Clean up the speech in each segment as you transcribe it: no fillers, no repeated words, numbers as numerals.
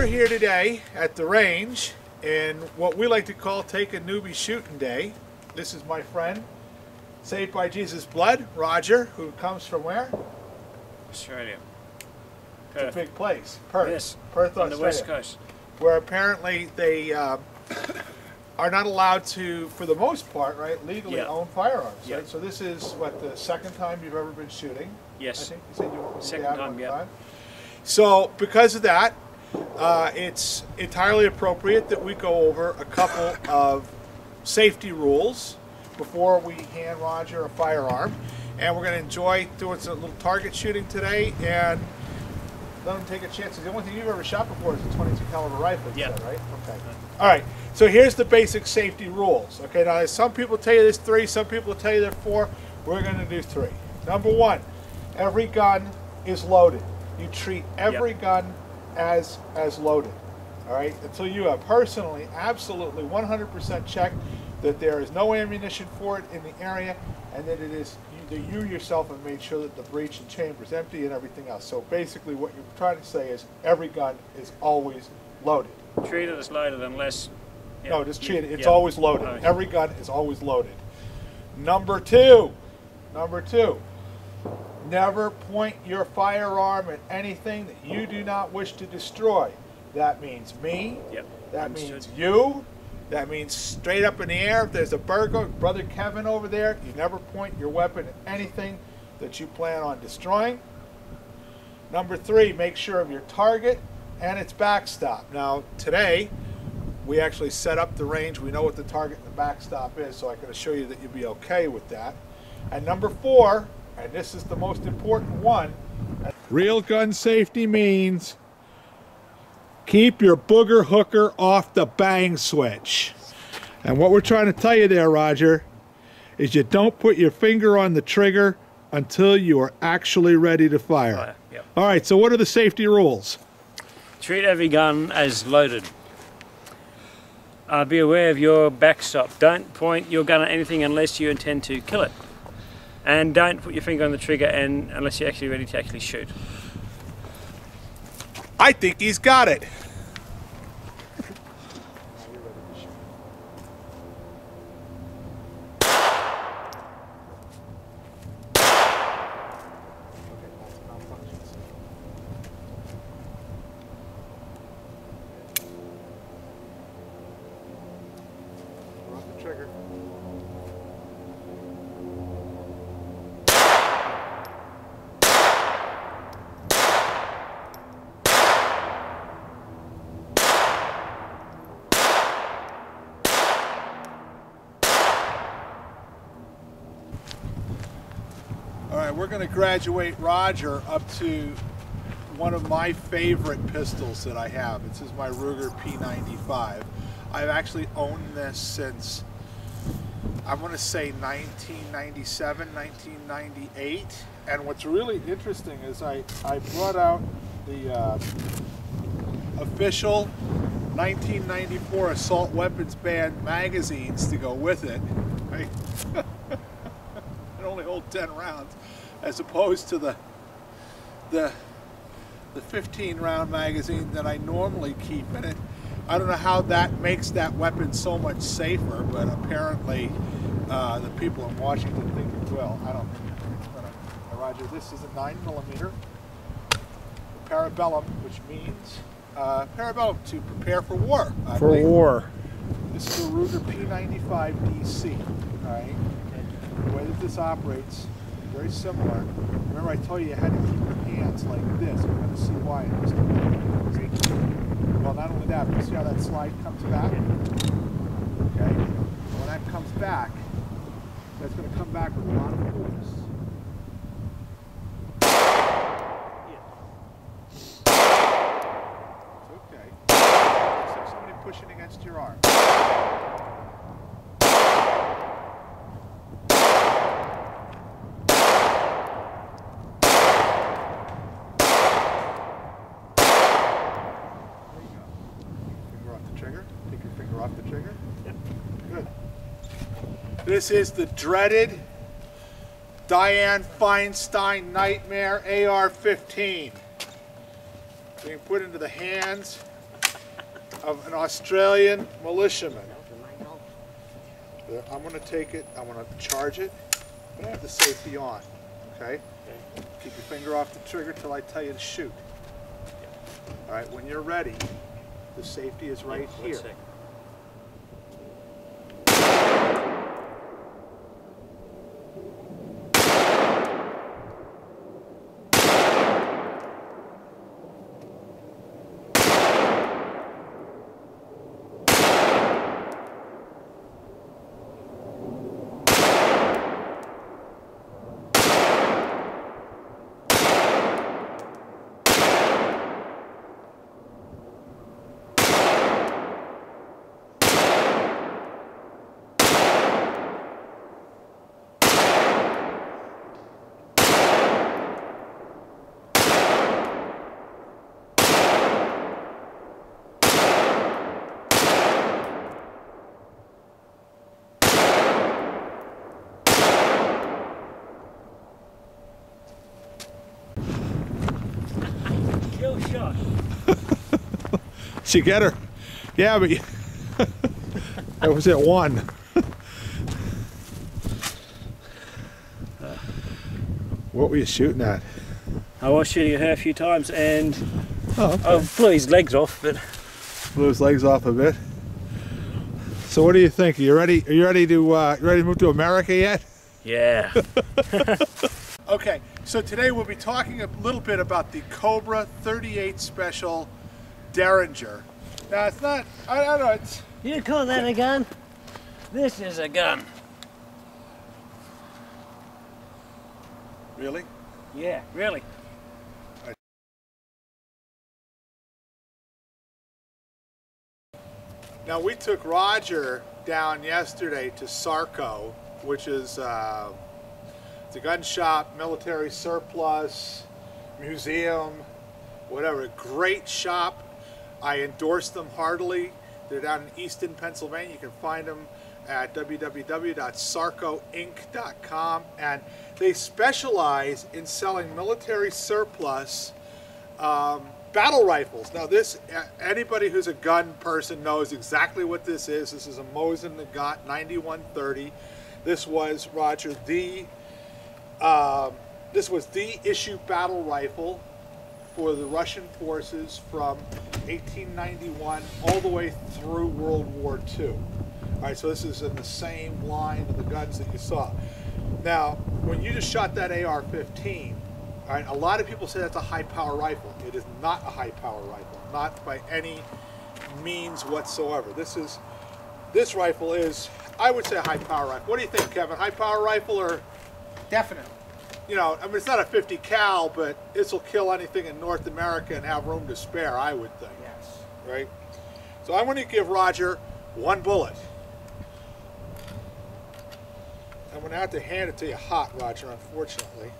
We're here today at the range in what we like to call Take a Newbie Shooting Day. This is my friend, Saved by Jesus Blood, Roger, who comes from where? Australia. Perth. It's a big place. Perth. Yes. Perth, Australia. On the west coast. Where apparently they are not allowed to, for the most part, right, legally own firearms. Right? So this is, what, the second time you've ever been shooting? Yes. I think you said you second time, yeah. So because of that, it's entirely appropriate that we go over a couple of safety rules before we hand Roger a firearm. And we're going to enjoy doing some little target shooting today and let him take a chance. The only thing you've ever shot before is a 22 caliber rifle, you said, right? Okay. All right. So here's the basic safety rules. Okay. Now, some people tell you there's 3, some people tell you there's 4. We're going to do 3. Number 1, every gun is loaded. You treat every gun as loaded. All right. Until you have personally, absolutely, 100% checked that there is no ammunition for it in the area, and that it is that you yourself have made sure that the breech and chamber is empty and everything else. So basically what you're trying to say is every gun is always loaded. Treat it as loaded unless... No, just treat it. It's always loaded. Okay. Every gun is always loaded. Number 2. Never point your firearm at anything that you do not wish to destroy. That means me. That means you. That means straight up in the air. If there's a burglar, Brother Kevin over there, you never point your weapon at anything that you plan on destroying. Number 3, make sure of your target and its backstop. Now, today, we actually set up the range. We know what the target and the backstop is, so I can assure you that you'll be okay with that. And number 4, and this is the most important one, real gun safety means keep your booger hooker off the bang switch. And what we're trying to tell you there, Roger, is you don't put your finger on the trigger until you are actually ready to fire. All right, so what are the safety rules? Treat every gun as loaded. Be aware of your backstop. Don't point your gun at anything unless you intend to kill it. And don't put your finger on the trigger unless you're actually ready to actually shoot. I think he's got it. We're off the trigger. All right, we're going to graduate Roger up to one of my favorite pistols that I have. This is my Ruger P95. I've actually owned this since, I want to say 1997, 1998. And what's really interesting is I brought out the official 1994 Assault Weapons Ban magazines to go with it. Right? It only holds 10 rounds, as opposed to the 15-round magazine that I normally keep in it. I don't know how that makes that weapon so much safer, but apparently the people in Washington think it will. I don't think it will. Roger, this is a 9mm parabellum, which means parabellum to prepare for war. This is a Ruger P95 DC. All right. The way that this operates, very similar. Remember I told you had to keep your hands like this. You're going to see why in just a minute. Well, not only that, but see how that slide comes back? Okay? When that comes back, that's going to come back with a lot of force. It's okay. It's like somebody pushing against your arm. Take your finger off the trigger. Yep. Good. This is the dreaded Diane Feinstein Nightmare AR-15. Being put into the hands of an Australian militiaman. I'm going to take it, I'm going to charge it, but I have the safety on, okay? Keep your finger off the trigger till I tell you to shoot. All right, when you're ready, the safety is right here. Kill shot. Did you get her? Yeah, but that was at 1. What were you shooting at? I was shooting at her a few times and okay. I blew his legs off, but blew his legs off a bit. So what do you think? Are you ready? Are you ready to move to America yet? yeah. Okay, so today we'll be talking a little bit about the Cobra 38 Special Derringer. Now it's not, I don't know, it's... You call that a gun? This is a gun. Really? Yeah, really. Now we took Roger down yesterday to Sarco, which is it's a gun shop, military surplus, museum, whatever. Great shop. I endorse them heartily. They're down in Easton, Pennsylvania. You can find them at www.sarcoinc.com, and they specialize in selling military surplus battle rifles. Now this, anybody who's a gun person knows exactly what this is. This is a Mosin Nagant 9130. This was, Roger, this was the issue battle rifle for the Russian forces from 1891 all the way through World War II. All right, so this is in the same line of the guns that you saw. Now, when you just shot that AR-15, all right, a lot of people say that's a high-power rifle. It is not a high-power rifle, not by any means whatsoever. This rifle is, I would say, a high-power rifle. What do you think, Kevin? High-power rifle or? Definitely. You know, I mean, it's not a 50 cal, but this will kill anything in North America and have room to spare, I would think. Yes. Right? So I'm going to give Roger 1 bullet. I'm going to have to hand it to you hot, Roger, unfortunately.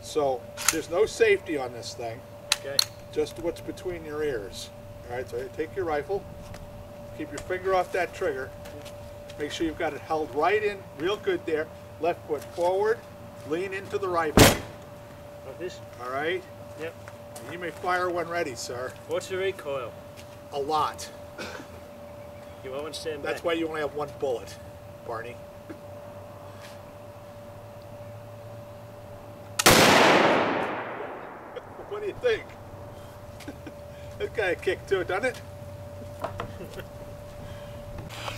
So there's no safety on this thing. Okay. Just what's between your ears. All right, so take your rifle. Keep your finger off that trigger. Make sure you've got it held right in, real good there. Left foot forward. Lean into the rifle. Like this? All right? Yep. And you may fire when ready, sir. What's the recoil? A lot. You won't stand back. That's why you only have 1 bullet, Barney. What do you think? That got a kick to it, doesn't it?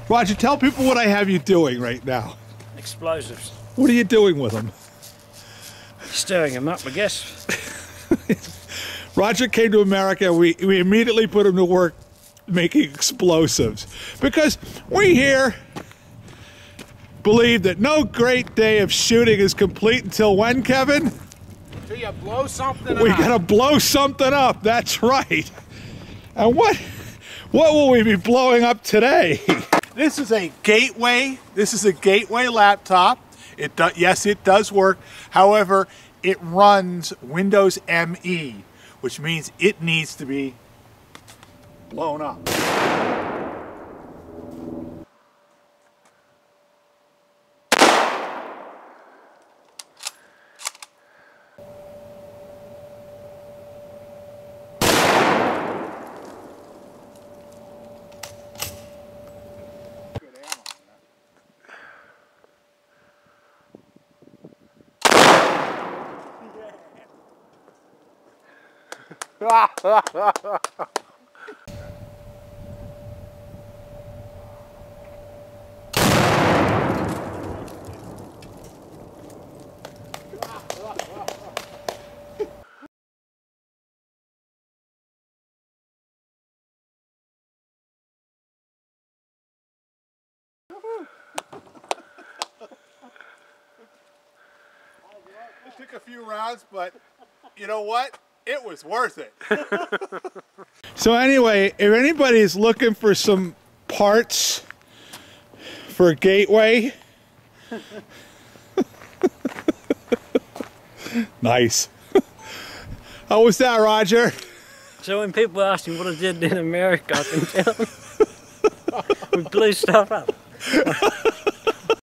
Roger, tell people what I have you doing right now. Explosives. What are you doing with them? Stirring them up, I guess. Roger came to America. We immediately put him to work making explosives. Because we here believe that no great day of shooting is complete until when, Kevin? Until you blow something up. We gotta blow something up, that's right. And what will we be blowing up today? This is a Gateway. This is a Gateway laptop. Yes, it does work. However, it runs Windows ME, which means it needs to be blown up. It took a few rounds, but you know what? It was worth it. So anyway, if anybody's looking for some parts for a gateway, nice. How was that, Roger? So when people ask me what I did in America, I can tell them we blew stuff up.